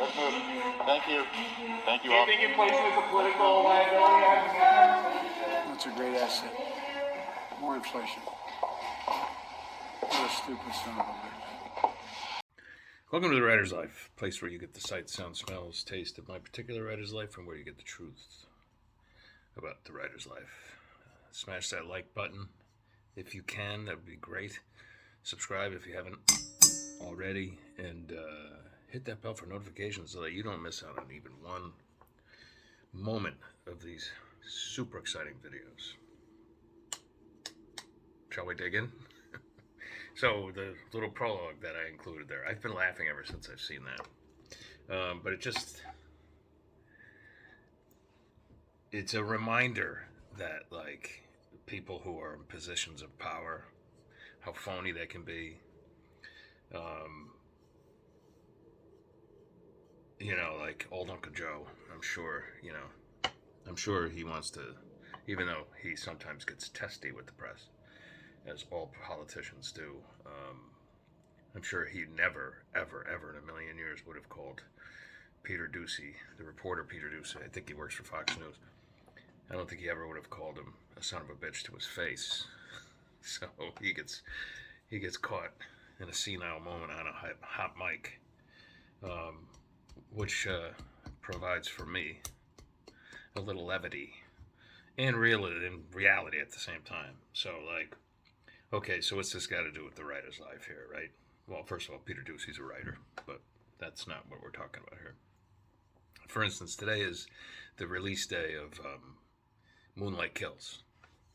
Let's move. Thank you. Thank you Do you all. think inflation is a political liability? That's a great asset. More inflation. What a stupid son of a bitch. Welcome to the Writer's Life, a place where you get the sight, sound, smells, taste of my particular writer's life, and where you get the truth about the writer's life. Smash that like button if you can, that would be great. Subscribe if you haven't already, and hit that bell for notifications so that you don't miss out on even one moment of these super exciting videos. Shall we dig in? So the little prologue that I included there, I've been laughing ever since I've seen that. But it's a reminder that, like, people who are in positions of power, how phony they can be. Like old Uncle Joe, I'm sure he wants to, even though he sometimes gets testy with the press, as all politicians do. I'm sure he never, ever, ever in a million years would have called Peter Doocy, the reporter Peter Doocy. I think he works for Fox News. I don't think he ever would have called him a son of a bitch to his face. So he gets caught in a senile moment on a hot mic, which provides for me a little levity and reality at the same time. So, like, okay, so what's this got to do with the writer's life here, right? Well, first of all, Peter Doocy's a writer, but that's not what we're talking about here. For instance, today is the release day of Moonlight Kills,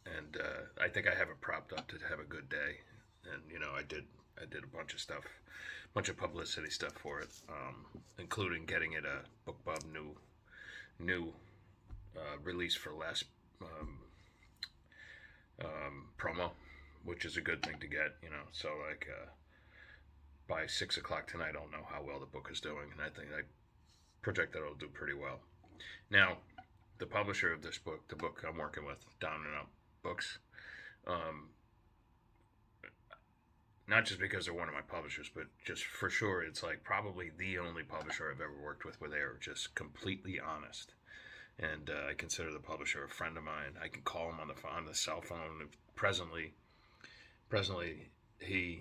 and I think I have it propped up to have a good day. And I did a bunch of stuff, bunch of publicity stuff for it, including getting it a BookBub new release for last promo, which is a good thing to get. So like by 6 o'clock tonight, I'll know how well the book is doing, and I project that it'll do pretty well. Now, the publisher of this book, the book I'm working with, Down and Out Books, not just because they're one of my publishers, but just for sure, it's like probably the only publisher I've ever worked with where they are just completely honest. And I consider the publisher a friend of mine. I can call him on the cell phone. Presently, he's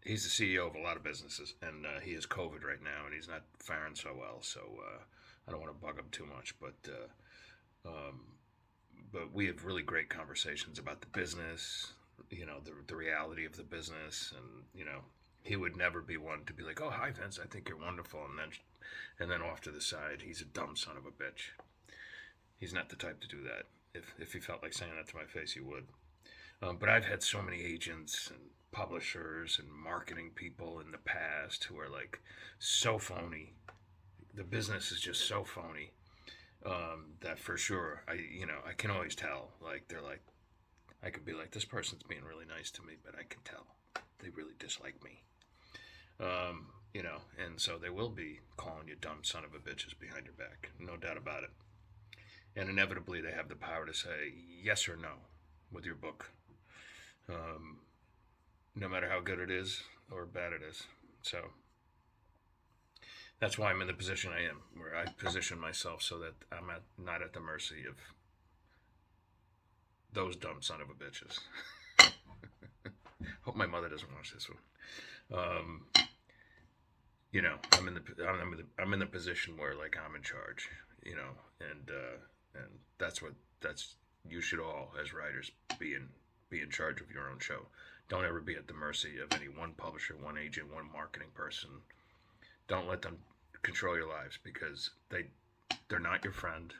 the CEO of a lot of businesses, and he has COVID right now, and he's not faring so well. So I don't want to bug him too much, but we have really great conversations about the business. The reality of the business, and he would never be one to be like, "Oh, hi Vince, I think you're wonderful," and then off to the side, he's a dumb son of a bitch. He's not the type to do that. If he felt like saying that to my face, he would. But I've had so many agents and publishers and marketing people in the past who are like so phony. The business is just so phony that for sure I can always tell. Like, they're like, I could be like, this person's being really nice to me, but I can tell they really dislike me. And so they will be calling you dumb son of a bitches behind your back, no doubt about it. And inevitably, they have the power to say yes or no with your book, no matter how good it is or bad it is. So that's why I'm in the position I am, where I position myself so that I'm not at the mercy of those dumb son of a bitches. Hope my mother doesn't watch this one. I'm in the position where, like, I'm in charge, and that's you should all, as writers, be in charge of your own show. Don't ever be at the mercy of any one publisher, one agent, one marketing person. Don't let them control your lives, because they're not your friend.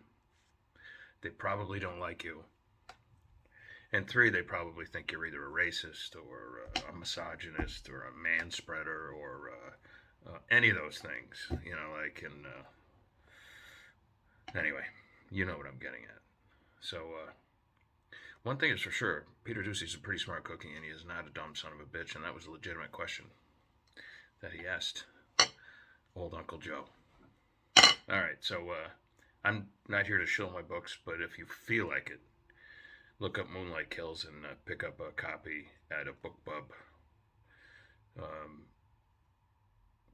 They probably don't like you. And 3, they probably think you're either a racist or a misogynist or a man-spreader or any of those things. Anyway, you know what I'm getting at. So one thing is for sure, Peter Doocy's a pretty smart cookie, and he is not a dumb son of a bitch, and that was a legitimate question that he asked old Uncle Joe. All right, so I'm not here to shill my books, but if you feel like it, look up Moonlight Kills and pick up a copy at a BookBub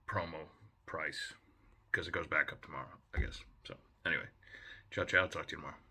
promo price. because it goes back up tomorrow, I guess. So anyway, ciao, ciao. Talk to you tomorrow.